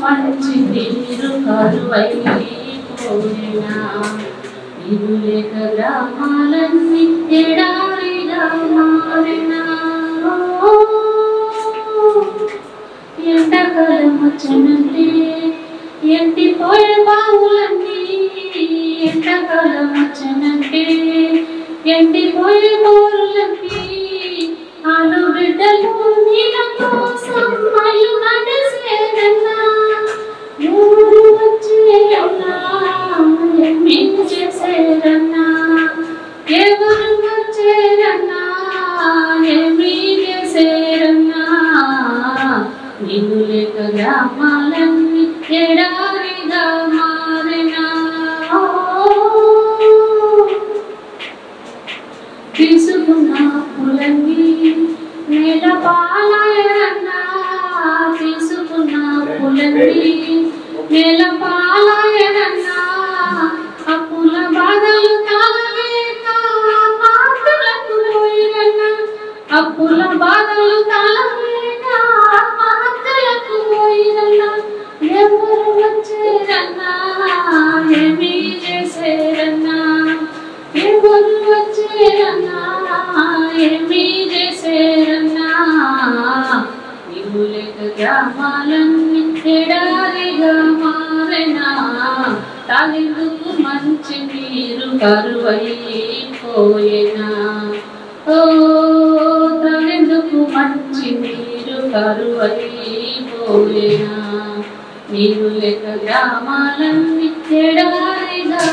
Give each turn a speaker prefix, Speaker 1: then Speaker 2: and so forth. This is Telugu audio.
Speaker 1: మంచి తీరు కరువైపోయినా ఇరులేక గ్రామాలన్నీ ఎడారిగా మారినా ఎండాకాలం వచ్చనంటే ఎండిపోయే బావులన్నీ ఎండాకాలం వచ్చనంటే ఎండిపోయే బోరులన్నీ ఆలు బిడ్డలు నీళ్ళ కోసం మళ్ళు నడిసేదన్నా ఎవరు వచ్చేరన్నా ఏమీ చేసేరన్నా ఎవరు వచ్చేరన్నా ఏమీ చేసేరన్నా నీవు లేక గ్రామాలన్నీ ఎడారిగా మారినా తీసుకున్న పులన్నీ నేల పాలయన్నా తీసుకున్న పులన్నీ నేల పాలయన్నా అప్పుల బాధలు తాళలేక మాటలకు పోయిరన్నా అప్పుల బాధలు తాళలేక మాటలకు పోయిరన్నా ఎవరు వచ్చేరన్నా ఏమీ చేసేరన్నా ఎవరు వచ్చేరన్నా ఏమీ చేసేరన్నా నీవు లేక గ్రామాలన్నీ ఎడారిగా మారినా తాగేందుకు మంచి నీరు కరువైపోయినా ఓ తాగేందుకు మంచి నీరు కరువైపోయినా నీవు లేక గ్రామాలన్నీ ఎడారిగా